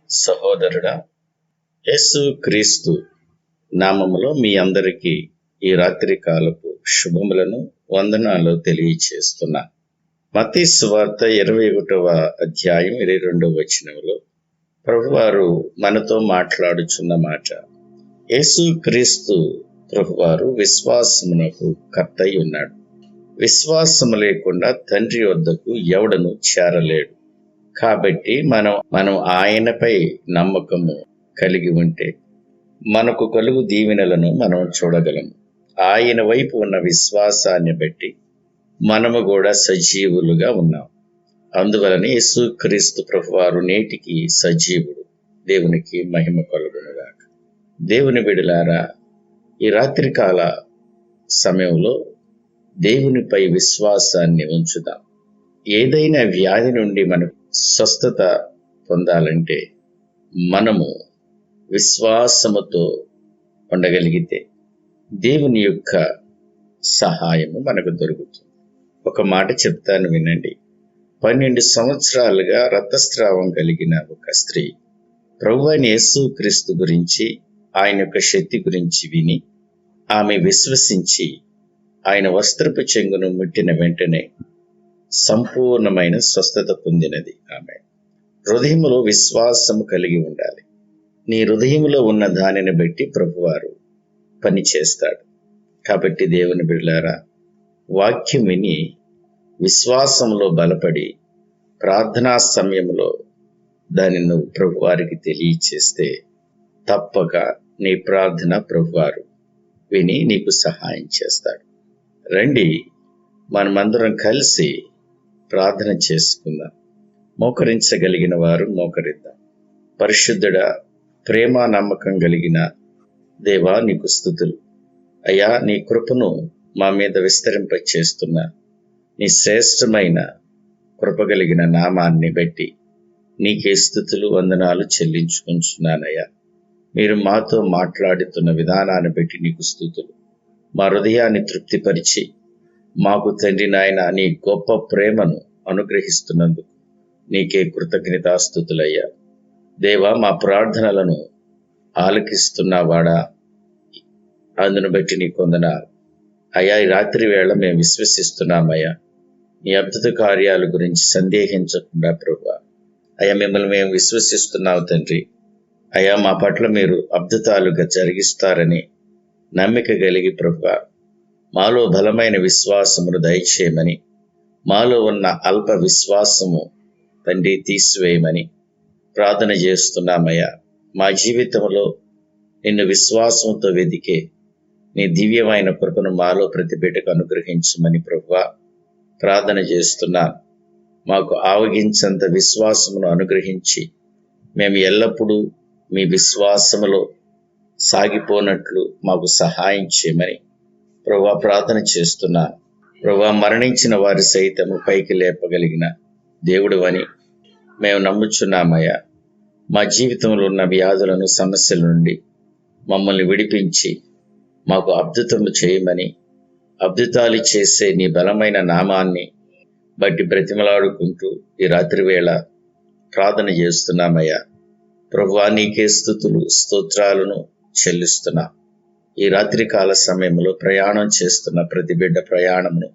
సహోదరుడా, యేసు క్రీస్తు నామములో మీ అందరికీ ఈ రాత్రి కాలపు శుభములను వందనాలు తెలియచేస్తున్నా. మత్తయి సువార్త 21వ అధ్యాయం 22వ వచనములో ప్రభువారు మనతో మాట్లాడుచున్న మాట, యేసు క్రీస్తు ప్రభువారు విశ్వాసమునకు కర్తై ఉన్నాడు. విశ్వాసము లేకుండా తండ్రి వద్దకు ఎవడను చేరలేడు. కాబట్టి మనం ఆయనపై నమ్మకము కలిగి ఉంటే మనకు కలుగు దీవెనలను మనం చూడగలము. ఆయన వైపు ఉన్న విశ్వాసాన్ని బట్టి మనము కూడా సజీవులుగా ఉన్నాం. అందువలన యేసుక్రీస్తు ప్రభువారు నేటికి సజీవుడు. దేవునికి మహిమ కలుగునుగాక. దేవుని బిడ్డలారా, ఈ రాత్రికాల సమయంలో దేవునిపై విశ్వాసాన్ని ఉంచుదాం. ఏదైనా వ్యాధి నుండి మనకు స్వస్థత పొందాలంటే మనము విశ్వాసముతో ఉండగలిగితే దేవుని యొక్క సహాయము మనకు దొరుకుతుంది. ఒక మాట చెప్తాను వినండి. 12 సంవత్సరాలుగా రక్తస్రావం కలిగిన ఒక స్త్రీ ప్రభువైన యేసుక్రీస్తు గురించి, ఆయన యొక్క శక్తి గురించి విని ఆమె విశ్వసించి ఆయన వస్త్రపు చెంగును ముట్టిన వెంటనే సంపూర్ణమైన స్వస్థత పొందినది. ఆమె హృదయములో విశ్వాసము కలిగి ఉండాలి. నీ హృదయములో ఉన్న దానిని బట్టి ప్రభువారు పని చేస్తాడు. కాబట్టి దేవుని బిడ్డలారా, వాక్యం విని విశ్వాసంలో బలపడి ప్రార్థనా సమయంలో దానిని నువ్వు ప్రభువారికి తెలియచేస్తే తప్పక నీ ప్రార్థన ప్రభువారు విని నీకు సహాయం చేస్తాడు. రండి, మనమందరం కలిసి ప్రార్థన చేసుకుందాం. మోకరించగలిగిన వారు మోకరిద్దాం. పరిశుద్ధుడా, ప్రేమ నమ్మకం కలిగిన దేవా, నీకు స్తుతులు అయ్యా. నీ కృపను మా మీద విస్తరింపచేస్తున్నా నీ శ్రేష్టమైన కృప కలిగిన నామాన్ని బట్టి నీకే స్తుతులు వందనాలు చెల్లించుకుంటున్నానయ్యా. మీరు మాతో మాట్లాడుతున్న విధానాన్ని బట్టి నీకు స్తుతులు. మా హృదయాన్ని తృప్తిపరిచి మాకు తండ్రి నాయన నీ గొప్ప ప్రేమను అనుగ్రహిస్తున్నందుకు నీకే కృతజ్ఞతాస్తుతులయ్యా. దేవా, మా ప్రార్థనలను ఆలకిస్తున్నవాడా, అందును బట్టి నీ కొందనాలు అయ్యా. ఈ రాత్రి వేళ మేము విశ్వసిస్తున్నామయ్యా. నీ అద్భుత కార్యాల గురించి సందేహించకుండా ప్రభువా అయ్యా, మిమ్మల్ని మేము విశ్వసిస్తున్నావు తండ్రి. అయ్యా, మా పట్ల మీరు అద్భుతాలుగా జరిగిస్తారని నమ్మిక కలిగి ప్రభువా మాలో బలమైన విశ్వాసమును దయచేయమని, మాలో ఉన్న అల్ప విశ్వాసము తండ్రి తీసివేయమని ప్రార్థన చేస్తున్నామయ్యా. మా జీవితంలో నిన్ను విశ్వాసంతో వెదికే నీ దివ్యమైన కృపను మాలో ప్రతి బిడ్డకు అనుగ్రహించమని ప్రభువా ప్రార్థన చేస్తున్నాను. మాకు ఆవగించంత విశ్వాసమును అనుగ్రహించి మేము ఎల్లప్పుడూ మీ విశ్వాసములో సాగిపోనట్లు మాకు సహాయం చేయమని ప్రభువా ప్రార్థన చేస్తున్నాను. ప్రభువా, మరణించిన వారి సైతము పైకి లేపగలిగిన దేవుడు అని మేము నమ్ముచున్నామయ్యా. మా జీవితంలో ఉన్న వ్యాధులను, సమస్యల నుండి మమ్మల్ని విడిపించి మాకు అద్భుతము చేయమని, అద్భుతాలు చేసే నీ బలమైన నామాన్ని బట్టి బ్రతిమలాడుకుంటూ ఈ రాత్రి వేళ ప్రార్థన చేస్తున్నామయ్యా. ప్రభువా, నీకే స్తుతులు స్తోత్రాలను చెల్లిస్తున్నా. ఈ రాత్రి కాల సమయంలో ప్రయాణం చేస్తున్న ప్రతి బిడ్డ ప్రయాణమును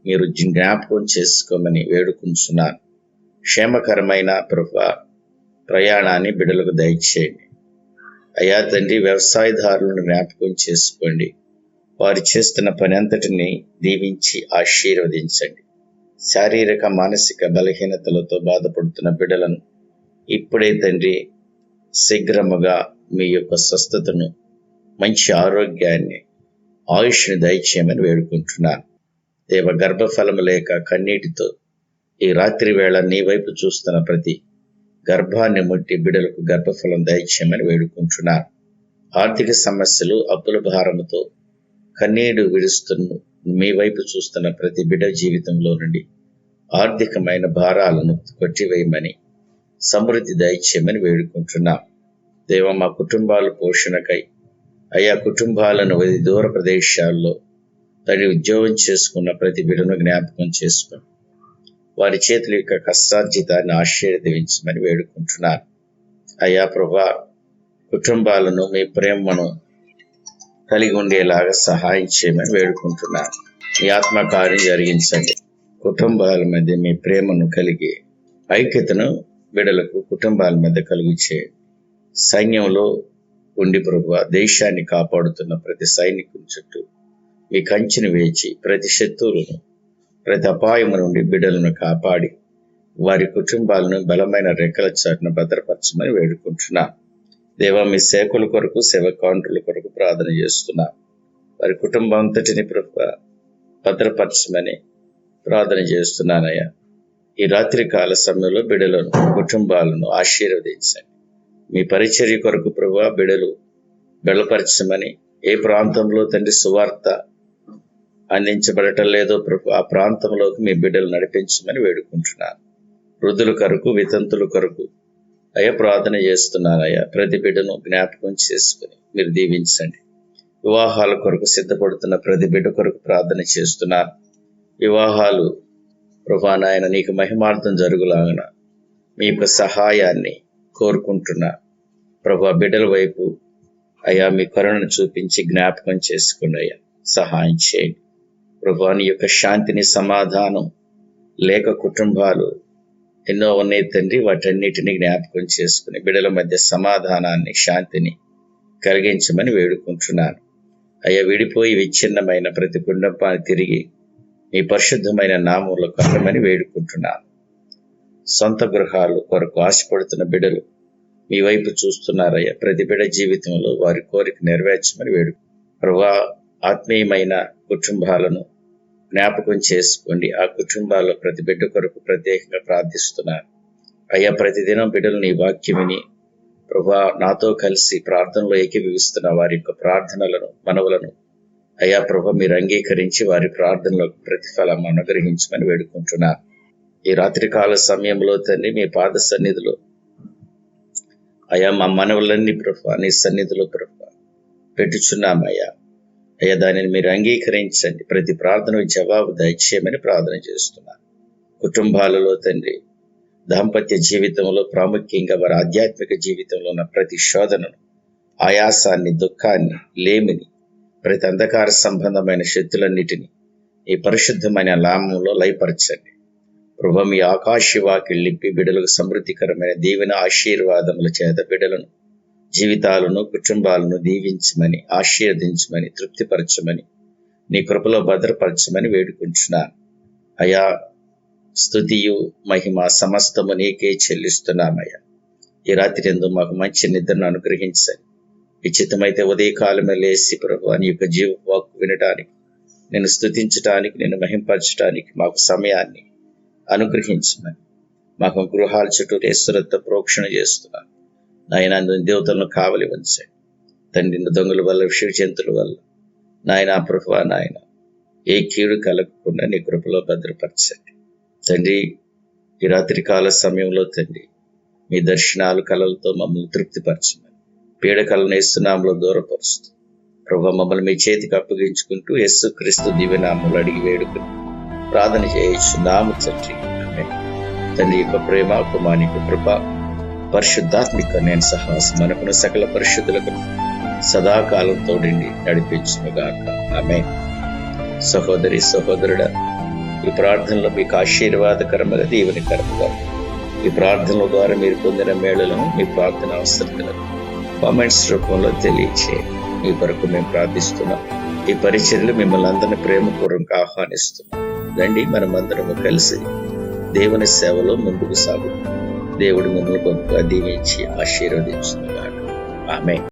మీరు జ్ఞాపకం చేసుకోమని వేడుకుంటున్నాను. క్షేమకరమైన ప్రభువా ప్రయాణాన్ని బిడ్డలకు దయచేయండి అయ్యా. తండ్రి, వ్యవసాయదారులను జ్ఞాపకం చేసుకోండి. వారు చేస్తున్న పని అంతటిని దీవించి ఆశీర్వదించండి. శారీరక మానసిక బలహీనతలతో బాధపడుతున్న బిడ్డలను ఇప్పుడే తండ్రి శీఘ్రముగా మీ యొక్క స్వస్థతను, మంచి ఆరోగ్యాన్ని, ఆయుష్ని దయచేయమని వేడుకుంటున్నాను. దేవ, గర్భఫలము లేక కన్నీటితో ఈ రాత్రి వేళ నీ వైపు చూస్తున్న ప్రతి గర్భాన్ని ముట్టి బిడ్డలకు గర్భఫలం దయచేయమని వేడుకుంటున్నాను. ఆర్థిక సమస్యలు, అప్పుల భారముతో కన్నీడు విడుస్తున్న మీ వైపు చూస్తున్న ప్రతి బిడ్డ జీవితంలో నుండి ఆర్థికమైన భారాలను కొట్టివేయమని, సమృద్ధి దయచేయమని వేడుకుంటున్నాం. దేవ, మా కుటుంబాల పోషణకై అయా కుటుంబాలను దూర ప్రదేశాల్లో తడి ఉద్యోగం చేసుకున్న ప్రతి బిడ్డను జ్ఞాపకం చేసుకుని వారి చేతుల యొక్క కష్టార్జితాన్ని ఆశీర్వదించమని వేడుకుంటున్నాను. అయ్యా ప్రభా, కుటుంబాలను మీ ప్రేమను కలిగి ఉండేలాగా సహాయం చేయమని వేడుకుంటున్నాను. మీ ఆత్మకార్యం జరిగించండి. కుటుంబాల మధ్య మీ ప్రేమను కలిగి ఐక్యతను బిడలకు కుటుంబాల మధ్య కలుగు చేయండి. సైన్యంలో ఉండి ప్రభువా, దేశాన్ని కాపాడుతున్న ప్రతి సైనికుని చుట్టూ మీ కంచెను వేచి ప్రతి శత్రువులను, ప్రతి అపాయము నుండి బిడ్డలను కాపాడి వారి కుటుంబాలను బలమైన రెక్కల చాటున భద్రపరచమని వేడుకుంటున్నా. దేవా, మీ సేవకుల కొరకు, సేవకాండ్రుల కొరకు ప్రార్థన చేస్తున్నా. వారి కుటుంబం అంతటిని ప్రభువా భద్రపరచమని ప్రార్థన చేస్తున్నానయ్యా. ఈ రాత్రి కాల సమయంలో బిడ్డలను, కుటుంబాలను ఆశీర్వదించండి. మీ పరిచర్య కొరకు ప్రభువా బిడ్డలు బలపరచమని, ఏ ప్రాంతంలో తండ్రి సువార్త అందించబడటం లేదో ప్రభు, ఆ ప్రాంతంలోకి మీ బిడ్డలు నడిపించమని వేడుకుంటున్నాను. వృద్ధుల కొరకు, వితంతుల కొరకు అయ్యా ప్రార్థన చేస్తున్నానయ్యా. ప్రతి బిడ్డను జ్ఞాపకం చేసుకుని మీరు దీవించండి. వివాహాల కొరకు సిద్ధపడుతున్న ప్రతి బిడ్డ కొరకు ప్రార్థన చేస్తున్నాను. వివాహాలు ప్రభా నాయన నీకు మహిమార్థం జరుగులాగన మీ యొక్క సహాయాన్ని కోరుకుంటున్నా. ప్రభా, బిడ్డల వైపు అయ్యా మీ కరుణను చూపించి జ్ఞాపకం చేసుకుని అయ్యా సహాయం చేయండి. ప్రభా, నీ యొక్క శాంతిని, సమాధానం లేక కుటుంబాలు ఎన్నో ఉన్నాయి తండ్రి. వాటన్నిటిని జ్ఞాపకం చేసుకుని బిడ్డల మధ్య సమాధానాన్ని, శాంతిని కలిగించమని వేడుకుంటున్నాను. అయ్యా, విడిపోయి విచ్ఛిన్నమైన ప్రతి కుటుంబాన్ని తిరిగి మీ పరిశుద్ధమైన నామంలో కలమని వేడుకుంటున్నాను. సొంత గృహాలు కొరకు ఆశపడుతున్న బిడ్డలు మీ వైపు చూస్తున్నారయ్యా. ప్రతి బిడ్డ జీవితంలో వారి కోరిక నెరవేర్చమని వేడుకు ప్రభా, ఆత్మీయమైన కుటుంబాలను జ్ఞాపకం చేసుకోండి. ఆ కుటుంబాల్లో ప్రతి బిడ్డ కొరకు ప్రత్యేకంగా ప్రార్థిస్తున్నారు అయ్యా. ప్రతిదినం బిడ్డలు నీ వాక్యం విని ప్రభా నాతో కలిసి ప్రార్థనలో ఏకీభవిస్తున్న వారి యొక్క ప్రార్థనలను, మనవులను అయ్యా ప్రభా మీరు అంగీకరించి వారి ప్రార్థనలకు ప్రతిఫలం అనుగ్రహించమని వేడుకుంటున్నాను. ఈ రాత్రికాల సమయంలో తండ్రి మీ పాద సన్నిధిలో అయ్యా మా మనవులన్నీ ప్రభా నీ సన్నిధిలో ప్రభా పెట్టుచున్నామయ్యా. అయ్యా, దానిని మీరు అంగీకరించండి. ప్రతి ప్రార్థనకు జవాబు దయచేయమని ప్రార్థన చేస్తున్నాను. కుటుంబాలలో తండ్రి దాంపత్య జీవితంలో, ప్రాముఖ్యంగా వారి ఆధ్యాత్మిక జీవితంలో ఉన్న ప్రతి శోధనను, ఆయాసాన్ని, దుఃఖాన్ని, లేమిని, ప్రతి అంధకార సంబంధమైన శక్తులన్నిటినీ ఈ పరిశుద్ధమైన నామములో లయపరచండి. ప్రభు, మీ ఆకాశవాకిళ్ళిప్పి బిడ్డలకు సమృద్ధికరమైన దీవెన ఆశీర్వాదముల చేత బిడ్డలను, జీవితాలను, కుటుంబాలను దీవించమని, ఆశీర్వదించమని, తృప్తిపరచమని, నీ కృపలో భద్రపరచమని వేడుకుంటున్నాను. అయా, స్తుతియు మహిమ సమస్తము నీకే చెల్లిస్తున్నామయ్యా. ఈ రాత్రి యందు మాకు మంచి నిద్రను అనుగ్రహించండి. విచితమైతే ఉదయకాలమే లేసి ప్రభు నీ యొక్క జీవ వాక్కు వినటానికి, నేను స్తుతించటానికి, నేను మహింపరచడానికి మాకు సమయాన్ని అనుగ్రహించమని, మాకు గృహాల చుట్టూ యేసురక్త ప్రోక్షణ చేస్తున్నాను నాయన. దేవతలను కావలి ఉంచండి తండ్రి. దొంగల వల్ల, విషయ జంతువుల వల్ల నాయన ప్రభు నాయన ఏ కీడు కలగకుండా నీ కృపలో భద్రపరచండి తండ్రి. ఈ రాత్రి కాల సమయంలో తండ్రి మీ దర్శనాలు, కళలతో మమ్మల్ని తృప్తిపరచమని, పీడకలను యేసునామములో దూరపరుస్తూ ప్రభు మమ్మల్ని మీ చేతికి అప్పగించుకుంటూ యేసుక్రీస్తు దివ్యనామములో అడిగి వేడుకుని ప్రార్థన చేయుచున్నాము తండ్రి. ఆమేన్. తండ్రి యొక్క ప్రేమ, కుమారుని యొక్క కృప, పరిశుద్ధాత్మిక నేను సహాసం మనకును సకల పరిశుద్ధులకు సదాకాలం తోడిండి నడిపించునుగాక. ఆమేన్. సహోదరి, సహోదరుడా, ఈ ప్రార్థనలో మీకు ఆశీర్వాదకరమైన దీవెనకరముగా ఈ ప్రార్థనల ద్వారా మీరు పొందిన మేళలను, మీ ప్రార్థన అవసరతలను కామెంట్స్ రూపంలో తెలియచేయండి. మీ కొరకు మేము ప్రార్థిస్తున్నాం. ఈ పరిచర్యలు మిమ్మల్ని అందరినీ ప్రేమపూర్వకంగా ఆహ్వానిస్తున్నాం. రండి, మనమందరము కలిసి దేవుని సేవలో ముందుకు సాగు. దేవుడు మిమ్మల్ని గొప్పగా దీవించి ఆశీర్వదించునుగాక. ఆమేన్.